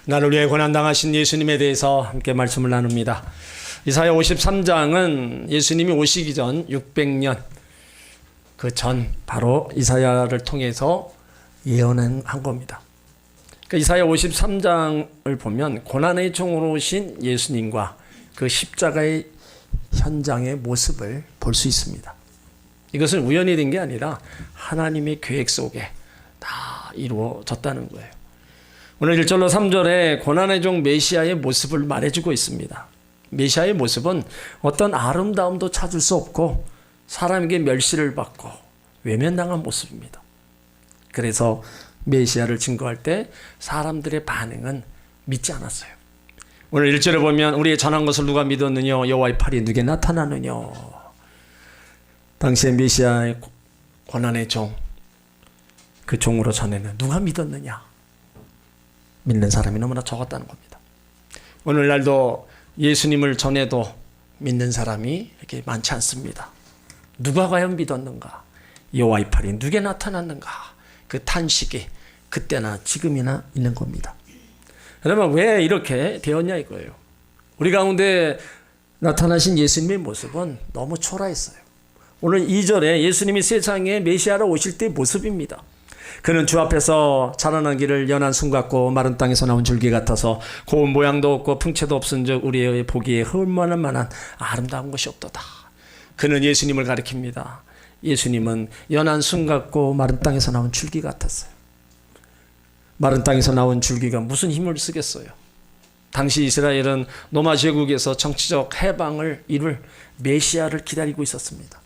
나를 위해 고난당하신 예수님에 대해서 함께 말씀을 나눕니다. 이사야 53장은 예수님이 오시기 전 600년 그 전 바로 이사야를 통해서 예언한 겁니다. 그러니까 이사야 53장을 보면 고난의 종으로 오신 예수님과 그 십자가의 현장의 모습을 볼 수 있습니다. 이것은 우연히 된 게 아니라 하나님의 계획 속에 다 이루어졌다는 거예요. 오늘 1절로 3절에 고난의 종 메시아의 모습을 말해주고 있습니다. 메시아의 모습은 어떤 아름다움도 찾을 수 없고 사람에게 멸시를 받고 외면당한 모습입니다. 그래서 메시아를 증거할 때 사람들의 반응은 믿지 않았어요. 오늘 1절에 보면 우리의 전한 것을 누가 믿었느냐, 여호와의 팔이 누게 나타나느냐. 당시에 메시아의 고난의 종, 그 종으로 전에는 누가 믿었느냐, 믿는 사람이 너무나 적었다는 겁니다. 오늘날도 예수님을 전해도 믿는 사람이 이렇게 많지 않습니다. 누가 과연 믿었는가, 여호와의 팔이 누게 나타났는가, 그 탄식이 그때나 지금이나 있는 겁니다. 여러분, 왜 이렇게 되었냐 이거예요. 우리 가운데 나타나신 예수님의 모습은 너무 초라했어요. 오늘 2절에 예수님이 세상에 메시아로 오실 때의 모습입니다. 그는 주 앞에서 자라난 길을 연한 순 같고 마른 땅에서 나온 줄기 같아서 고운 모양도 없고 풍채도 없은즉 우리의 보기에 흠모할 만한 아름다운 것이 없도다. 그는 예수님을 가리킵니다. 예수님은 연한 순 같고 마른 땅에서 나온 줄기 같았어요. 마른 땅에서 나온 줄기가 무슨 힘을 쓰겠어요? 당시 이스라엘은 로마 제국에서 정치적 해방을 이룰 메시아를 기다리고 있었습니다.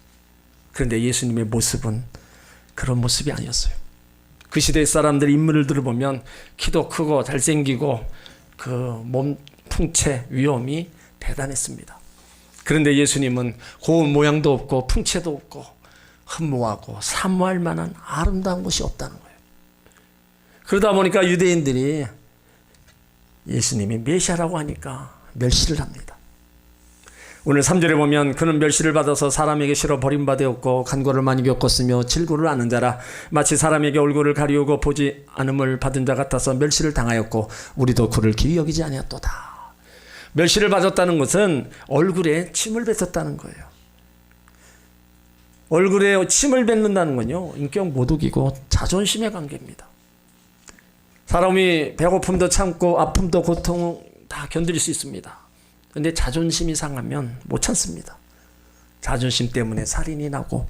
그런데 예수님의 모습은 그런 모습이 아니었어요. 그 시대 사람들 인물을 들어보면 키도 크고 잘생기고 그 몸 풍채 위엄이 대단했습니다. 그런데 예수님은 고운 모양도 없고 풍채도 없고 흠모하고 사모할 만한 아름다운 것이 없다는 거예요. 그러다 보니까 유대인들이 예수님이 메시아라고 하니까 멸시를 합니다. 오늘 3절에 보면 그는 멸시를 받아서 사람에게 실어 버림받았고 간고를 많이 겪었으며 질고를 아는 자라 마치 사람에게 얼굴을 가리우고 보지 않음을 받은 자 같아서 멸시를 당하였고 우리도 그를 기이 여기지 아니었도다. 멸시를 받았다는 것은 얼굴에 침을 뱉었다는 거예요. 얼굴에 침을 뱉는다는 건요, 인격 모독이고 자존심의 관계입니다. 사람이 배고픔도 참고 아픔도 고통 다 견딜 수 있습니다. 그런데 자존심이 상하면 못 참습니다. 자존심 때문에 살인이 나고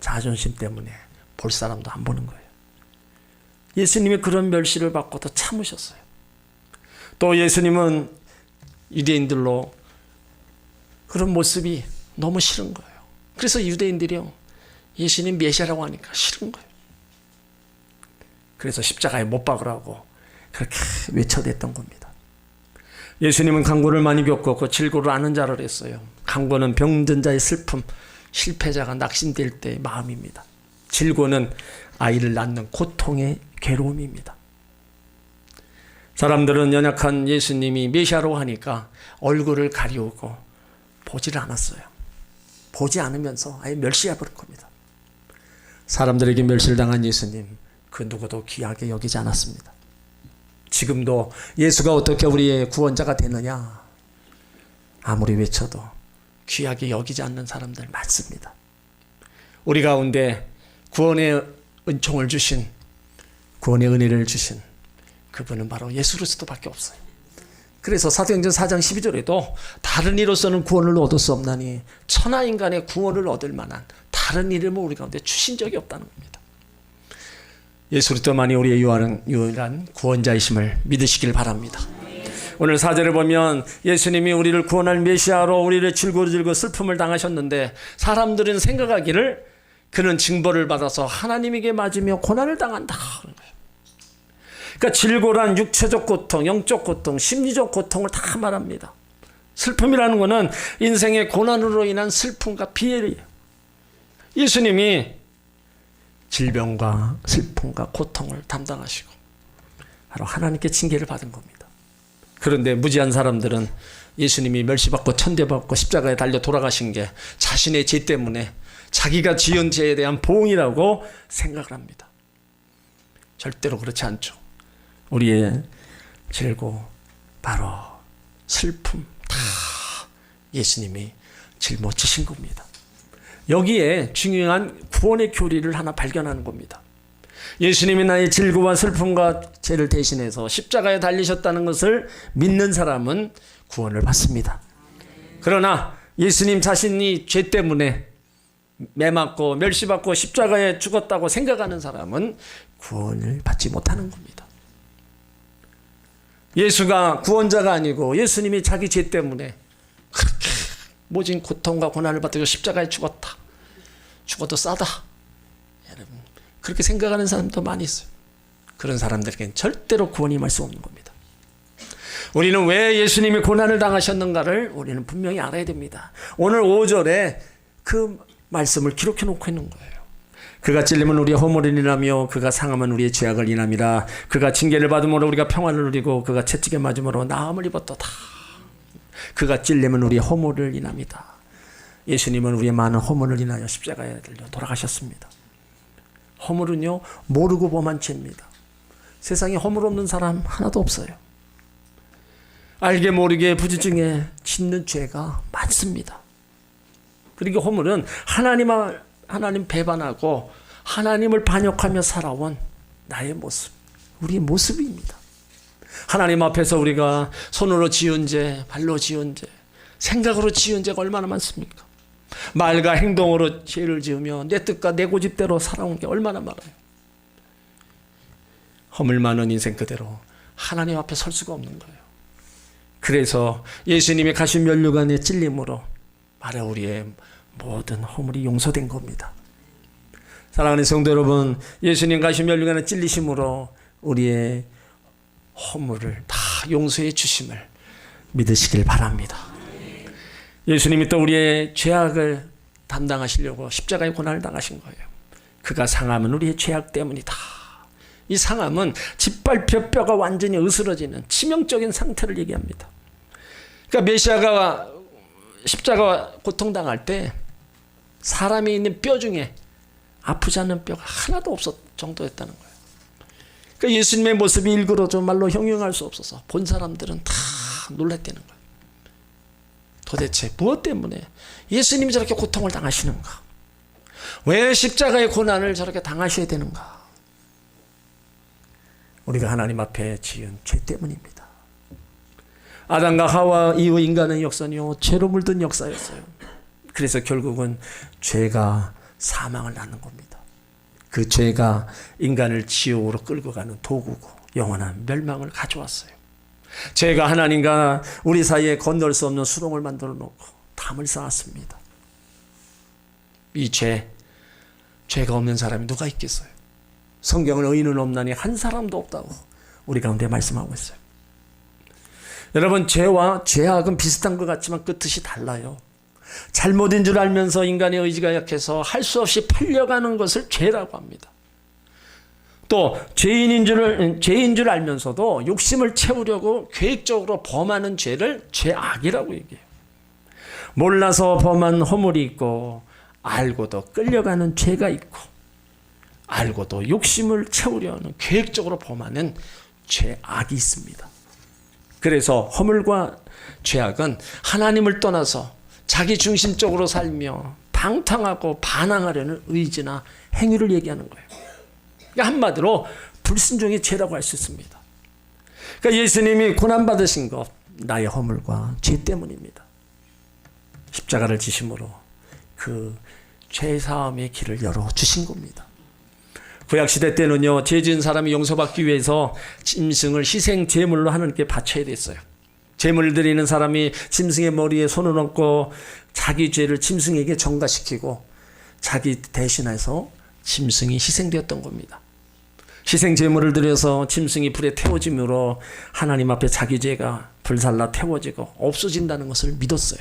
자존심 때문에 볼 사람도 안 보는 거예요. 예수님이 그런 멸시를 받고도 참으셨어요. 또 예수님은 유대인들로 그런 모습이 너무 싫은 거예요. 그래서 유대인들이요, 예수님 메시아라고 하니까 싫은 거예요. 그래서 십자가에 못 박으라고 그렇게 외쳐댔던 겁니다. 예수님은 간고를 많이 겪었고 질고를 아는 자를 했어요. 간고는 병든 자의 슬픔, 실패자가 낙심될 때의 마음입니다. 질고는 아이를 낳는 고통의 괴로움입니다. 사람들은 연약한 예수님이 메시아로 하니까 얼굴을 가리우고 보지를 않았어요. 보지 않으면서 아예 멸시해버릴 겁니다. 사람들에게 멸시를 당한 예수님, 그 누구도 귀하게 여기지 않았습니다. 지금도 예수가 어떻게 우리의 구원자가 되느냐 아무리 외쳐도 귀하게 여기지 않는 사람들 많습니다. 우리 가운데 구원의 은총을 주신, 구원의 은혜를 주신 그분은 바로 예수 그리스도밖에 없어요. 그래서 사도행전 4장 12절에도 다른 이로서는 구원을 얻을 수 없나니 천하 인간의 구원을 얻을 만한 다른 이름을 우리 가운데 주신 적이 없다는 겁니다. 예수 그리스도만이 우리의 유일한 구원자이심을 믿으시길 바랍니다. 오늘 4절에 보면 예수님이 우리를 구원할 메시아로 우리를 질고 슬픔을 당하셨는데 사람들은 생각하기를 그는 징벌을 받아서 하나님에게 맞으며 고난을 당한다. 그러니까 질고란 육체적 고통, 영적 고통, 심리적 고통을 다 말합니다. 슬픔이라는 것은 인생의 고난으로 인한 슬픔과 비애예요. 예수님이 질병과 슬픔과 고통을 담당하시고 바로 하나님께 징계를 받은 겁니다. 그런데 무지한 사람들은 예수님이 멸시받고 천대받고 십자가에 달려 돌아가신 게 자신의 죄 때문에 자기가 지은 죄에 대한 보응이라고 생각을 합니다. 절대로 그렇지 않죠. 우리의 질고 바로 슬픔 다 예수님이 짊어지신 겁니다. 여기에 중요한 구원의 교리를 하나 발견하는 겁니다. 예수님이 나의 질고와 슬픔과 죄를 대신해서 십자가에 달리셨다는 것을 믿는 사람은 구원을 받습니다. 그러나 예수님 자신이 죄 때문에 매맞고 멸시받고 십자가에 죽었다고 생각하는 사람은 구원을 받지 못하는 겁니다. 예수가 구원자가 아니고 예수님이 자기 죄 때문에 그렇게 모진 고통과 고난을 받고 십자가에 죽었다. 죽어도 싸다. 여러분, 그렇게 생각하는 사람도 많이 있어요. 그런 사람들에게는 절대로 구원이 임할 수 없는 겁니다. 우리는 왜 예수님이 고난을 당하셨는가를 우리는 분명히 알아야 됩니다. 오늘 5절에 그 말씀을 기록해 놓고 있는 거예요. 그가 찔림은 우리의 허물을 인하며 그가 상함은 우리의 죄악을 인함이라. 그가 징계를 받음으로 우리가 평안을 누리고 그가 채찍에 맞음으로 나음을 입었도다. 그가 찔림은 우리의 허물을 인합니다. 예수님은 우리의 많은 허물을 인하여 십자가에 달려 돌아가셨습니다. 허물은요, 모르고 범한 죄입니다. 세상에 허물 없는 사람 하나도 없어요. 알게 모르게 부지중에 짓는 죄가 많습니다. 그리고 허물은 하나님 배반하고 하나님을 반역하며 살아온 나의 모습, 우리의 모습입니다. 하나님 앞에서 우리가 손으로 지은 죄, 발로 지은 죄, 생각으로 지은 죄가 얼마나 많습니까? 말과 행동으로 죄를 지으며 내 뜻과 내 고집대로 살아온 게 얼마나 많아요. 허물 많은 인생 그대로 하나님 앞에 설 수가 없는 거예요. 그래서 예수님이 가신 면류관의 찔림으로 바로 우리의 모든 허물이 용서된 겁니다. 사랑하는 성도 여러분, 예수님 가신 면류관의 찔리심으로 우리의 허물을 다 용서해 주심을 믿으시길 바랍니다. 예수님이 또 우리의 죄악을 담당하시려고 십자가의 고난을 당하신 거예요. 그가 상함은 우리의 죄악 때문이다. 이 상함은 짓밟혀 뼈가 완전히 으스러지는 치명적인 상태를 얘기합니다. 그러니까 메시아가 십자가 고통당할 때 사람이 있는 뼈 중에 아프지 않는 뼈가 하나도 없었 정도였다는 거예요. 그러니까 예수님의 모습이 일그러져 말로 형용할 수 없어서 본 사람들은 다 놀랐다는 거예요. 도대체 무엇 때문에 예수님이 저렇게 고통을 당하시는가? 왜 십자가의 고난을 저렇게 당하셔야 되는가? 우리가 하나님 앞에 지은 죄 때문입니다. 아담과 하와 이후 인간의 역사는요, 죄로 물든 역사였어요. 그래서 결국은 죄가 사망을 낳는 겁니다. 그 죄가 인간을 지옥으로 끌고 가는 도구고 영원한 멸망을 가져왔어요. 죄가 하나님과 우리 사이에 건널 수 없는 수렁을 만들어 놓고 담을 쌓았습니다. 이 죄가 없는 사람이 누가 있겠어요? 성경은 의인은 없나니 한 사람도 없다고 우리 가운데 말씀하고 있어요. 여러분, 죄와 죄악은 비슷한 것 같지만 그 뜻이 달라요. 잘못인 줄 알면서 인간의 의지가 약해서 할 수 없이 팔려가는 것을 죄라고 합니다. 또 죄인 줄 알면서도 욕심을 채우려고 계획적으로 범하는 죄를 죄악이라고 얘기해요. 몰라서 범한 허물이 있고 알고도 끌려가는 죄가 있고 알고도 욕심을 채우려는 계획적으로 범하는 죄악이 있습니다. 그래서 허물과 죄악은 하나님을 떠나서 자기 중심적으로 살며 방탕하고 반항하려는 의지나 행위를 얘기하는 거예요. 그러니까 한마디로 불순종의 죄라고 할 수 있습니다. 그러니까 예수님이 고난받으신 것, 나의 허물과 죄 때문입니다. 십자가를 지심으로 그 죄사함의 길을 열어주신 겁니다. 구약시대 때는요, 죄 지은 사람이 용서받기 위해서 짐승을 희생 제물로 하나님께 바쳐야 됐어요. 제물을 드리는 사람이 짐승의 머리에 손을 얹고 자기 죄를 짐승에게 전가시키고 자기 대신해서 짐승이 희생되었던 겁니다. 희생 제물을 드려서 짐승이 불에 태워짐으로 하나님 앞에 자기 죄가 불살라 태워지고 없어진다는 것을 믿었어요.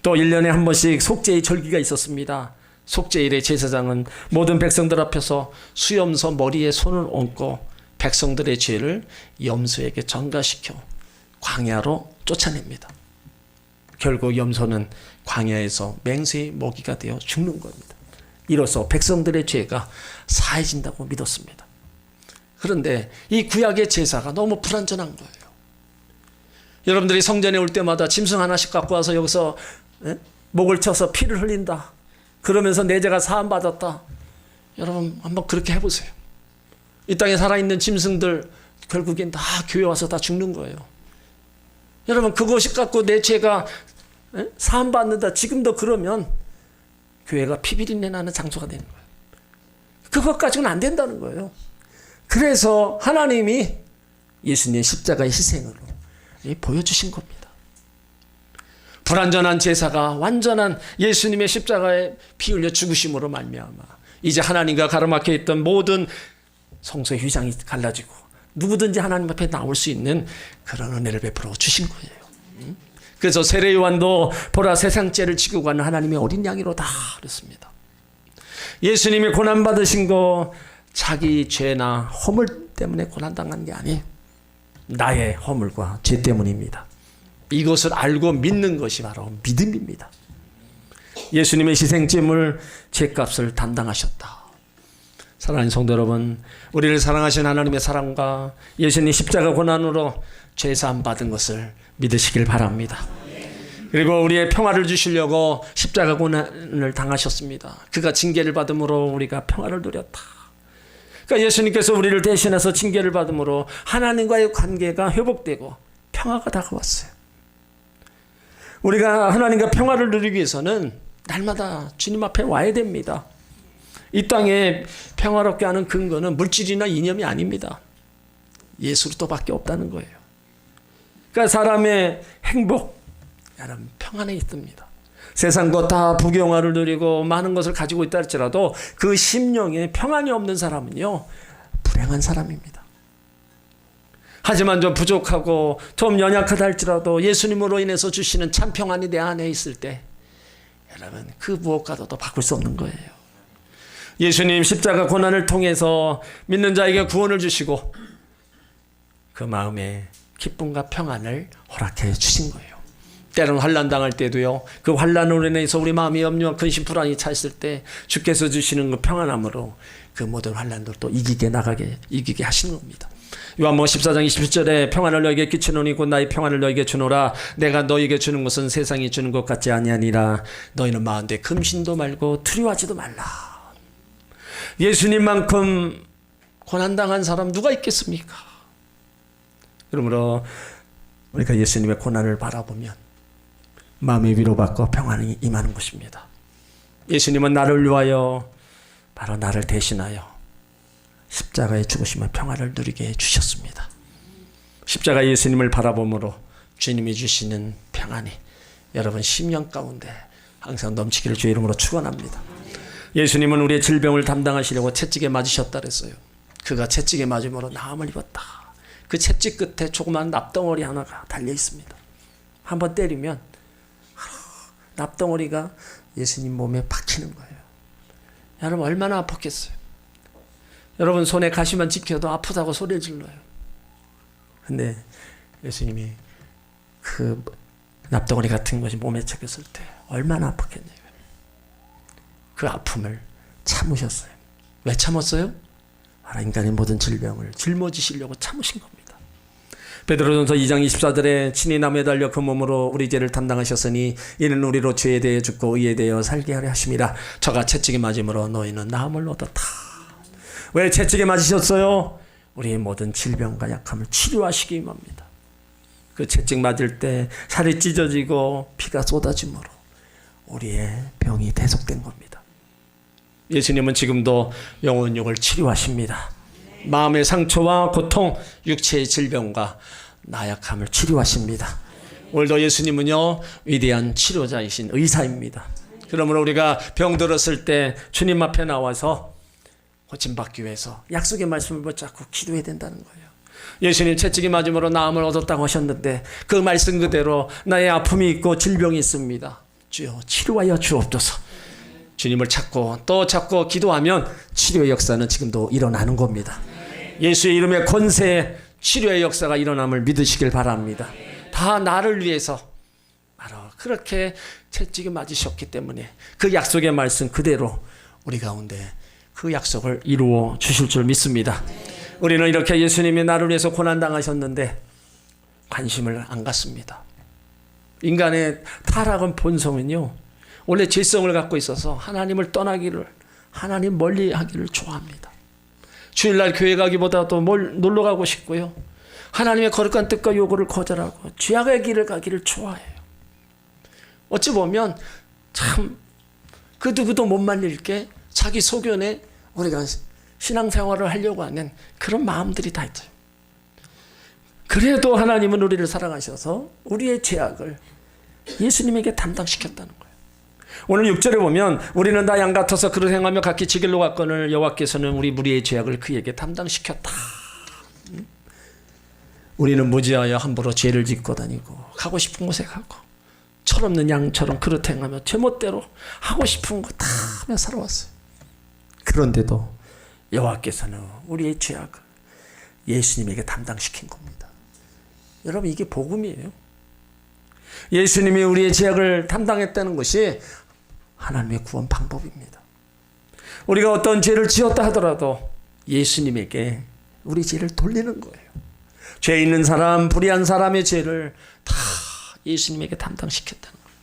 또 1년에 한 번씩 속죄의 절기가 있었습니다. 속죄일에 제사장은 모든 백성들 앞에서 수염소 머리에 손을 얹고 백성들의 죄를 염소에게 전가시켜 광야로 쫓아냅니다. 결국 염소는 광야에서 맹수의 먹이가 되어 죽는 겁니다. 이로써 백성들의 죄가 사해진다고 믿었습니다. 그런데 이 구약의 제사가 너무 불완전한 거예요. 여러분들이 성전에 올 때마다 짐승 하나씩 갖고 와서 여기서 목을 쳐서 피를 흘린다. 그러면서 내 죄가 사함받았다. 여러분 한번 그렇게 해보세요. 이 땅에 살아있는 짐승들 결국엔 다 교회 와서 다 죽는 거예요. 여러분 그것이 갖고 내 죄가 사함받는다. 지금도 그러면 교회가 피비린내 나는 장소가 되는 거예요. 그것 가지고는 안 된다는 거예요. 그래서 하나님이 예수님의 십자가의 희생으로 보여주신 겁니다. 불완전한 제사가 완전한 예수님의 십자가에 피 흘려 죽으심으로 말미암아 이제 하나님과 가로막혀 있던 모든 성소의 휘장이 갈라지고 누구든지 하나님 앞에 나올 수 있는 그런 은혜를 베풀어 주신 거예요. 그래서 세례 요한도 보라 세상 죄를 지고 가는 하나님의 어린 양이로다 그랬습니다. 예수님이 고난받으신 거 자기 죄나 허물 때문에 고난당한 게 아니에요. 나의 허물과 죄 때문입니다. 이것을 알고 믿는 것이 바로 믿음입니다. 예수님의 희생제물 죄값을 담당하셨다. 사랑하는 성도 여러분, 우리를 사랑하신 하나님의 사랑과 예수님 십자가 고난으로 죄사함 받은 것을 믿으시길 바랍니다. 그리고 우리의 평화를 주시려고 십자가 고난을 당하셨습니다. 그가 징계를 받음으로 우리가 평화를 누렸다. 그러니까 예수님께서 우리를 대신해서 징계를 받음으로 하나님과의 관계가 회복되고 평화가 다가왔어요. 우리가 하나님과 평화를 누리기 위해서는 날마다 주님 앞에 와야 됩니다. 이 땅에 평화롭게 하는 근거는 물질이나 이념이 아닙니다. 예수로밖에 없다는 거예요. 그러니까 사람의 행복, 여러분 평안에 있습니다. 세상 것 다 부경화를 누리고 많은 것을 가지고 있다 할지라도 그 심령에 평안이 없는 사람은요 불행한 사람입니다. 하지만 좀 부족하고 좀 연약하다 할지라도 예수님으로 인해서 주시는 참 평안이 내 안에 있을 때 여러분 그 무엇과도 바꿀 수 없는 거예요. 예수님 십자가 고난을 통해서 믿는 자에게 구원을 주시고 그 마음에 기쁨과 평안을 허락해 주신 거예요. 때로는 환난 당할 때도요. 그 환난으로 인해서 우리 마음이 염려와 근심 불안이 차 있을 때 주께서 주시는 그 평안함으로 그 모든 환난들 또 이기게 하시는 겁니다. 요한복음 14장 27절에 평안을 너에게 끼치노니 곧 나의 평안을 너에게 주노라. 내가 너에게 주는 것은 세상이 주는 것 같지 아니하니라. 너희는 마음에 금신도 말고 두려워하지도 말라. 예수님만큼 고난당한 사람 누가 있겠습니까? 그러므로 우리가 예수님의 고난을 바라보면 마음의 위로받고 평안이 임하는 것입니다. 예수님은 나를 위하여 바로 나를 대신하여 십자가에 죽으시며 평안을 누리게 해주셨습니다. 십자가 예수님을 바라봄으로 주님이 주시는 평안이 여러분 심령 가운데 항상 넘치기를 주의 이름으로 축원합니다. 예수님은 우리의 질병을 담당하시려고 채찍에 맞으셨다 그랬어요. 그가 채찍에 맞음으로 나음을 입었다. 그 채찍 끝에 조그만 납덩어리 하나가 달려 있습니다. 한번 때리면 납덩어리가 예수님 몸에 박히는 거예요. 여러분 얼마나 아팠겠어요. 여러분 손에 가시만 찍혀도 아프다고 소리를 질러요. 근데 예수님이 그 납덩어리 같은 것이 몸에 찍혔을 때 얼마나 아팠겠냐고요. 그 아픔을 참으셨어요. 왜 참았어요? 인간의 모든 질병을 짊어지시려고 참으신 겁니다. 베드로전서 2장 24절에 친히 나무에 달려 그 몸으로 우리 죄를 담당하셨으니 이는 우리로 죄에 대해 죽고 의에 대해 살게 하려 하심이라. 저가 채찍에 맞음으로 너희는 나음을 얻었다. 왜 채찍에 맞으셨어요? 우리의 모든 질병과 약함을 치료하시기 위함입니다. 그 채찍 맞을 때 살이 찢어지고 피가 쏟아짐으로 우리의 병이 대속된 겁니다. 예수님은 지금도 영혼육을 치료하십니다. 마음의 상처와 고통, 육체의 질병과 나약함을 치료하십니다. 오늘도 예수님은요 위대한 치료자이신 의사입니다. 그러므로 우리가 병들었을 때 주님 앞에 나와서 고침받기 위해서 약속의 말씀을 붙잡고 기도해야 된다는 거예요. 예수님 채찍이 맞음으로 나음을 얻었다고 하셨는데 그 말씀 그대로 나의 아픔이 있고 질병이 있습니다. 주여 치료하여 주옵소서. 주님을 찾고 또 찾고 기도하면 치료의 역사는 지금도 일어나는 겁니다. 예수의 이름의 권세에 치료의 역사가 일어남을 믿으시길 바랍니다. 다 나를 위해서 바로 그렇게 채찍에 맞으셨기 때문에 그 약속의 말씀 그대로 우리 가운데 그 약속을 이루어 주실 줄 믿습니다. 우리는 이렇게 예수님이 나를 위해서 고난당하셨는데 관심을 안 갖습니다. 인간의 타락한 본성은요, 원래 죄성을 갖고 있어서 하나님을 떠나기를, 하나님 멀리 하기를 좋아합니다. 주일날 교회 가기보다도 놀러 가고 싶고요, 하나님의 거룩한 뜻과 요구를 거절하고 죄악의 길을 가기를 좋아해요. 어찌 보면 참 그 누구도 못 말릴 게 자기 소견에 우리가 신앙생활을 하려고 하는 그런 마음들이 다 있어요. 그래도 하나님은 우리를 사랑하셔서 우리의 죄악을 예수님에게 담당시켰다는 거예요. 오늘 6절에 보면 우리는 다 양 같아서 그릇 행하며 각기 지 길로 갔거늘 여호와께서는 우리 무리의 죄악을 그에게 담당시켰다. 우리는 무지하여 함부로 죄를 짓고 다니고 가고 싶은 곳에 가고 철없는 양처럼 그릇 행하며 제멋대로 하고 싶은 거 다 하며 살아왔어요. 그런데도 여호와께서는 우리의 죄악을 예수님에게 담당시킨 겁니다. 여러분, 이게 복음이에요. 예수님이 우리의 죄악을 담당했다는 것이 하나님의 구원 방법입니다. 우리가 어떤 죄를 지었다 하더라도 예수님에게 우리 죄를 돌리는 거예요. 죄 있는 사람, 불의한 사람의 죄를 다 예수님에게 담당시켰다는 거예요.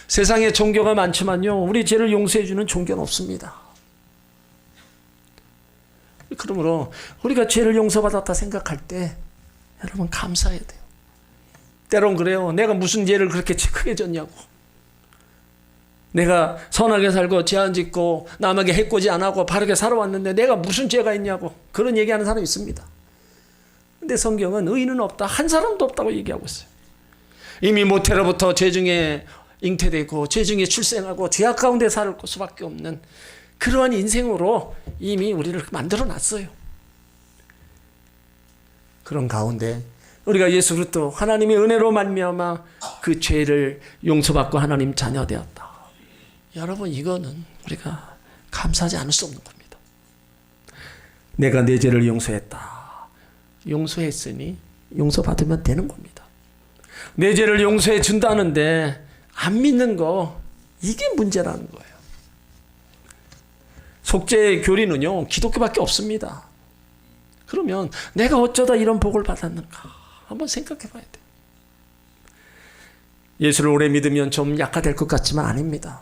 세상에 종교가 많지만요, 우리 죄를 용서해 주는 종교는 없습니다. 그러므로 우리가 죄를 용서받았다 생각할 때 여러분 감사해야 돼요. 때론 그래요. 내가 무슨 죄를 그렇게 크게 졌냐고. 내가 선하게 살고 죄 안 짓고 남에게 해코지 안 하고 바르게 살아왔는데 내가 무슨 죄가 있냐고 그런 얘기하는 사람이 있습니다. 근데 성경은 의인은 없다, 한 사람도 없다고 얘기하고 있어요. 이미 모태로부터 죄 중에 잉태되고 죄 중에 출생하고 죄악 가운데 살 수밖에 없는 그러한 인생으로 이미 우리를 만들어 놨어요. 그런 가운데 우리가 예수 그리스도 하나님의 은혜로 말미암아 그 죄를 용서받고 하나님 자녀 되었다. 여러분, 이거는 우리가 감사하지 않을 수 없는 겁니다. 내가 내 죄를 용서했다. 용서했으니 용서받으면 되는 겁니다. 내 죄를 용서해 준다는데 안 믿는 거, 이게 문제라는 거예요. 속죄 교리는요, 기독교밖에 없습니다. 그러면 내가 어쩌다 이런 복을 받았는가 한번 생각해 봐야 돼요. 예수를 오래 믿으면 좀 약화될 것 같지만 아닙니다.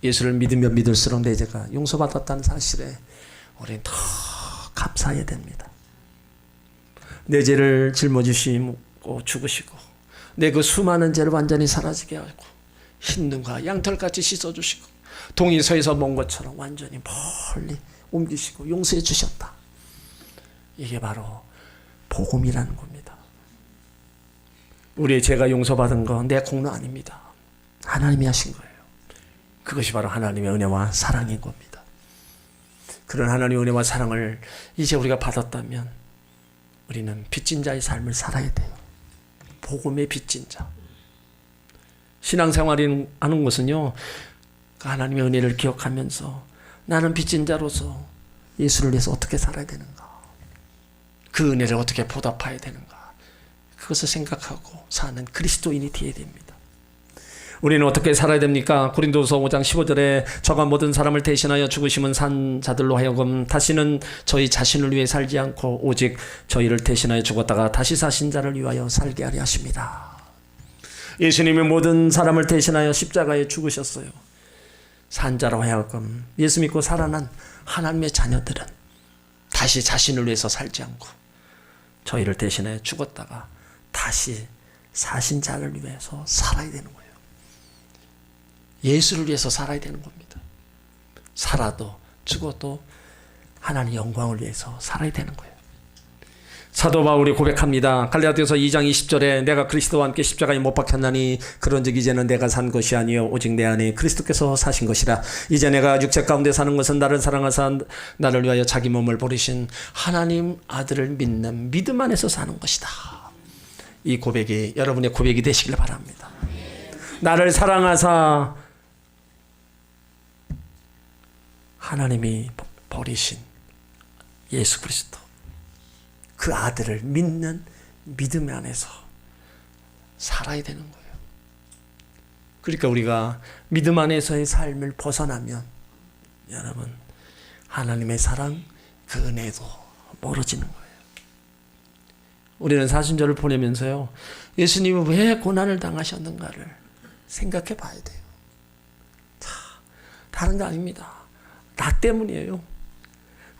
예수를 믿으면 믿을수록 내 죄가 용서받았다는 사실에 우리는 더 감사해야 됩니다. 내 죄를 짊어지시고 죽으시고 내 그 수많은 죄를 완전히 사라지게 하고 흰 눈과 양털같이 씻어주시고 동이 서에서 먼 것처럼 완전히 멀리 옮기시고 용서해 주셨다. 이게 바로 복음이라는 겁니다. 우리의 죄가 용서받은 건 내 공로 아닙니다. 하나님이 하신 거예요. 그것이 바로 하나님의 은혜와 사랑인 겁니다. 그런 하나님의 은혜와 사랑을 이제 우리가 받았다면 우리는 빚진 자의 삶을 살아야 돼요. 복음의 빚진 자. 신앙생활이 하는 것은요, 하나님의 은혜를 기억하면서 나는 빚진 자로서 예수를 위해서 어떻게 살아야 되는가, 그 은혜를 어떻게 보답해야 되는가, 그것을 생각하고 사는 그리스도인이 되어야 됩니다. 우리는 어떻게 살아야 됩니까? 고린도서 5장 15절에 저가 모든 사람을 대신하여 죽으심은 산 자들로 하여금 다시는 저희 자신을 위해 살지 않고 오직 저희를 대신하여 죽었다가 다시 사신 자를 위하여 살게 하려 하십니다. 예수님이 모든 사람을 대신하여 십자가에 죽으셨어요. 산 자로 하여금 예수 믿고 살아난 하나님의 자녀들은 다시 자신을 위해서 살지 않고 저희를 대신하여 죽었다가 다시 사신 자를 위해서 살아야 되는 거예요. 예수를 위해서 살아야 되는 겁니다. 살아도 죽어도 하나님 영광을 위해서 살아야 되는 거예요. 사도 바울이 고백합니다. 갈라디아서 2장 20절에 내가 그리스도와 함께 십자가에 못 박혔나니 그런즉 이제는 내가 산 것이 아니요 오직 내 안에 그리스도께서 사신 것이라. 이제 내가 육체 가운데 사는 것은 나를 사랑하사 나를 위하여 자기 몸을 버리신 하나님 아들을 믿는 믿음 안에서 사는 것이다. 이 고백이 여러분의 고백이 되시길 바랍니다. 나를 사랑하사 하나님이 버리신 예수 그리스도, 그 아들을 믿는 믿음 안에서 살아야 되는 거예요. 그러니까 우리가 믿음 안에서의 삶을 벗어나면 여러분 하나님의 사랑, 그 은혜도 멀어지는 거예요. 우리는 사순절을 보내면서요, 예수님이 왜 고난을 당하셨는가를 생각해 봐야 돼요. 자, 다른 거 아닙니다. 나 때문이에요.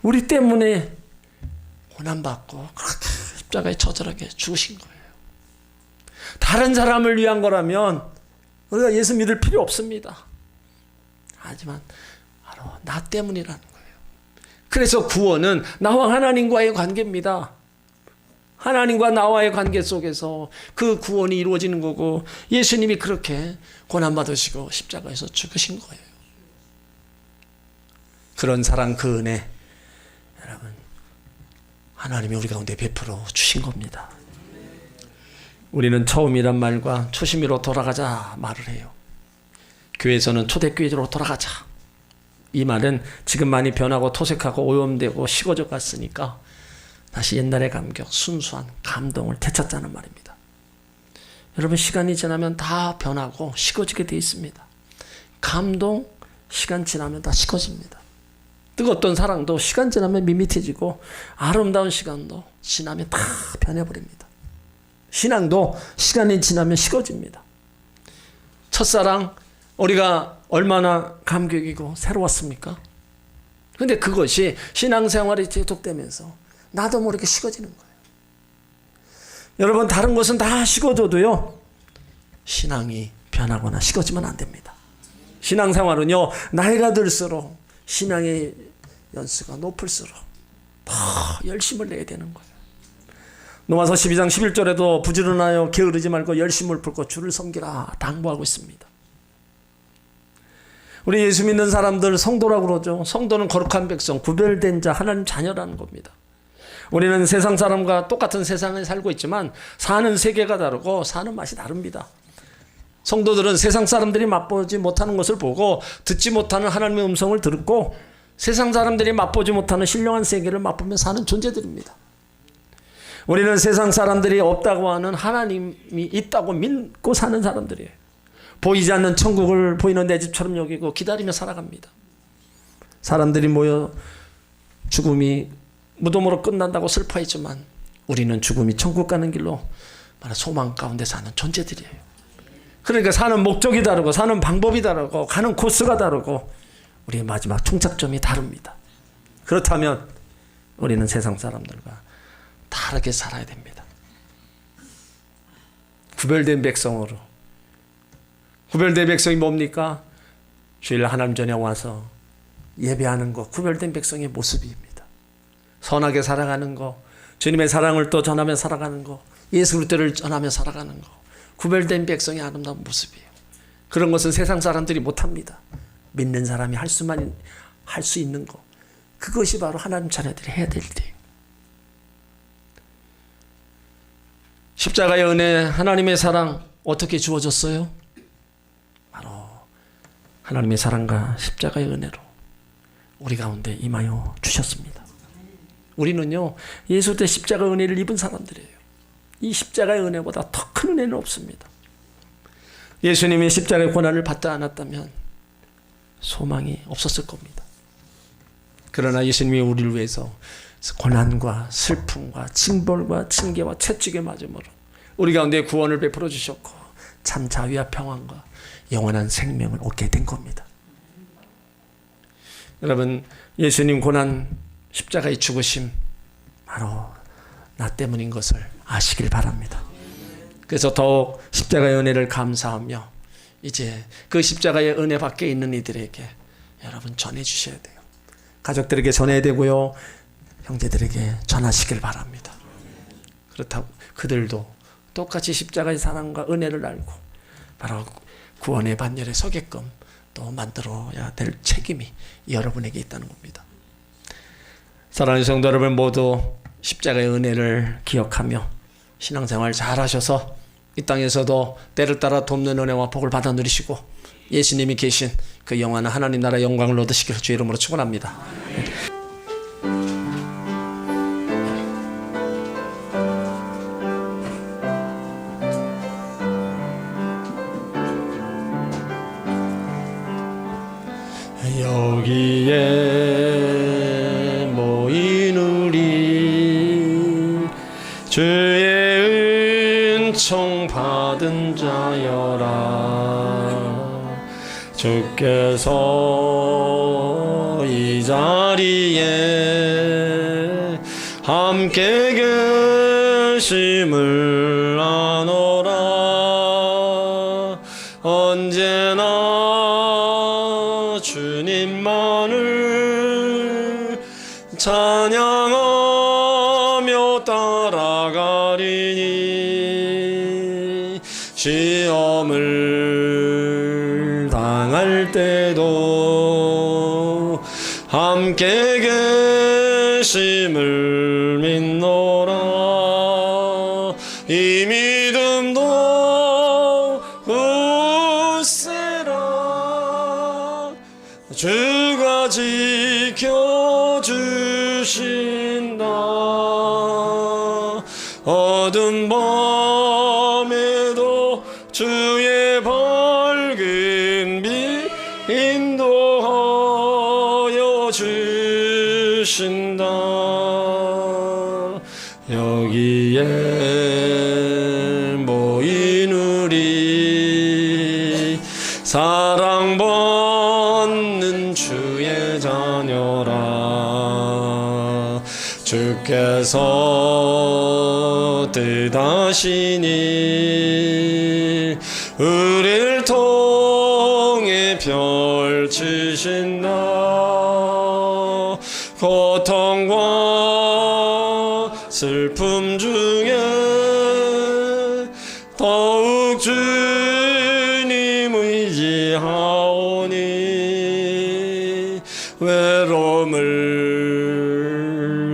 우리 때문에 고난받고 그렇게 십자가에 처절하게 죽으신 거예요. 다른 사람을 위한 거라면 우리가 예수 믿을 필요 없습니다. 하지만 바로 나 때문이라는 거예요. 그래서 구원은 나와 하나님과의 관계입니다. 하나님과 나와의 관계 속에서 그 구원이 이루어지는 거고, 예수님이 그렇게 고난받으시고 십자가에서 죽으신 거예요. 그런 사랑, 그 은혜, 여러분, 하나님이 우리 가운데 베풀어 주신 겁니다. 우리는 처음이란 말과 초심으로 돌아가자 말을 해요. 교회에서는 초대교회로 돌아가자. 이 말은 지금 많이 변하고 토색하고 오염되고 식어져 갔으니까 다시 옛날의 감격, 순수한 감동을 되찾자는 말입니다. 여러분, 시간이 지나면 다 변하고 식어지게 돼 있습니다. 감동, 시간 지나면 다 식어집니다. 뜨거웠던 사랑도 시간 지나면 밋밋해지고, 아름다운 시간도 지나면 다 변해버립니다. 신앙도 시간이 지나면 식어집니다. 첫사랑, 우리가 얼마나 감격이고 새로웠습니까? 근데 그것이 신앙생활이 계속되면서 나도 모르게 식어지는 거예요. 여러분, 다른 것은 다 식어져도요, 신앙이 변하거나 식어지면 안 됩니다. 신앙생활은요, 나이가 들수록 신앙의 연수가 높을수록 더 열심을 내야 되는 거예요. 로마서 12장 11절에도 부지런하여 게으르지 말고 열심을 풀고 주를 섬기라 당부하고 있습니다. 우리 예수 믿는 사람들 성도라고 그러죠. 성도는 거룩한 백성, 구별된 자, 하나님 자녀라는 겁니다. 우리는 세상 사람과 똑같은 세상에 살고 있지만 사는 세계가 다르고 사는 맛이 다릅니다. 성도들은 세상 사람들이 맛보지 못하는 것을 보고 듣지 못하는 하나님의 음성을 듣고 세상 사람들이 맛보지 못하는 신령한 세계를 맛보며 사는 존재들입니다. 우리는 세상 사람들이 없다고 하는 하나님이 있다고 믿고 사는 사람들이에요. 보이지 않는 천국을 보이는 내 집처럼 여기고 기다리며 살아갑니다. 사람들이 모여 죽음이 무덤으로 끝난다고 슬퍼했지만 우리는 죽음이 천국 가는 길로 소망 가운데 사는 존재들이에요. 그러니까 사는 목적이 다르고 사는 방법이 다르고 가는 코스가 다르고 우리의 마지막 충착점이 다릅니다. 그렇다면 우리는 세상 사람들과 다르게 살아야 됩니다. 구별된 백성으로. 구별된 백성이 뭡니까? 주일 하나님 전에 와서 예배하는 것, 구별된 백성의 모습입니다. 선하게 살아가는 거, 주님의 사랑을 또 전하며 살아가는 거, 예수 그리스도를 전하며 살아가는 거, 구별된 백성의 아름다운 모습이에요. 그런 것은 세상 사람들이 못합니다. 믿는 사람이 할 수 있는 거, 그것이 바로 하나님 자녀들이 해야 될 일이에요. 십자가의 은혜, 하나님의 사랑 어떻게 주어졌어요? 바로 하나님의 사랑과 십자가의 은혜로 우리 가운데 임하여 주셨습니다. 우리는요, 예수 때 십자가 은혜를 입은 사람들이에요. 이 십자가의 은혜보다 더 큰 은혜는 없습니다. 예수님이 십자가의 고난을 받지 않았다면 소망이 없었을 겁니다. 그러나 예수님이 우리를 위해서 고난과 슬픔과 징벌과 징계와 채찍에 맞음으로 우리 가운데 구원을 베풀어 주셨고 참 자유와 평안과 영원한 생명을 얻게 된 겁니다. 여러분, 예수님 고난, 십자가의 죽으심 바로 나 때문인 것을 아시길 바랍니다. 그래서 더욱 십자가의 은혜를 감사하며 이제 그 십자가의 은혜 밖에 있는 이들에게 여러분 전해 주셔야 돼요. 가족들에게 전해야 되고요, 형제들에게 전하시길 바랍니다. 그렇다고 그들도 똑같이 십자가의 사랑과 은혜를 알고 바로 구원의 반열에 서게끔 또 만들어야 될 책임이 여러분에게 있다는 겁니다. 사랑하는 성도 여러분, 모두 십자가의 은혜를 기억하며 신앙생활 잘 하셔서 이 땅에서도 때를 따라 돕는 은혜와 복을 받아 누리시고 예수님이 계신 그 영원한 하나님 나라의 영광을 얻으시기를 주의 이름으로 축원합니다. 여기에 모인 주의 은총 받은 자여라. 주께서 이 자리에 함께 계심을 아노라. 언제나 주님만을 찬양하며 따라가리니 시험을 당할 때도 함께 계심을 믿노라. 이 믿음도 굳세라. 주가 지켜주신다. 어두운 밤에도 주의 밝은 빛 인도하여 주신다. 여기에 모인 우리 사랑받는 주의 자녀라. 주께서 뜻하시니 우리를 통해 펼치신다. 고통과 슬픔 중에 더욱 주님 의지하오니 외로움을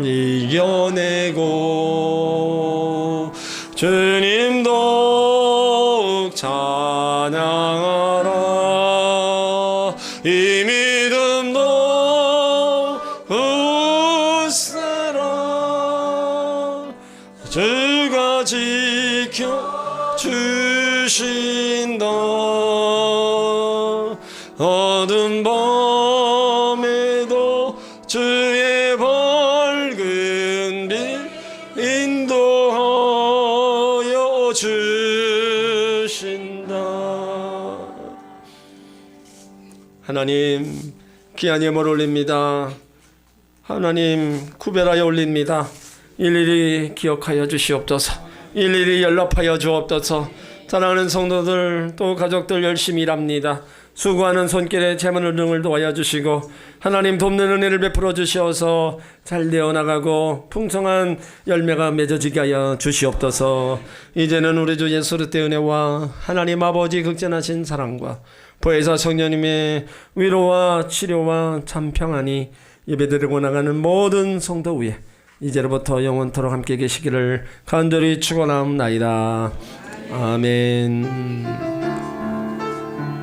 이겨내고 주님 더욱 찬양하라. 이 믿음도 굳세라. 주가 지켜주신다. 어두운 밤에도 주의 밝은 빛 인도하여 주신다. 하나님, 귀한 예물 올립니다. 하나님, 구별하여 올립니다. 일일이 기억하여 주시옵소서. 일일이 연락하여 주옵소서. 사랑하는 성도들 또 가족들 열심히 일합니다. 수고하는 손길에 재물을 능을 도와여 주시고 하나님 돕는 은혜를 베풀어 주시어서 잘 되어나가고 풍성한 열매가 맺어지게 하여 주시옵소서. 이제는 우리 주 예수 그리스도의 은혜와 하나님 아버지 극진하신 사랑과 보혜사 성령님의 위로와 치료와 참 평안이 예배드리고 나가는 모든 성도 위에 이제로부터 영원토록 함께 계시기를 간절히 축원하옵나이다. 아멘.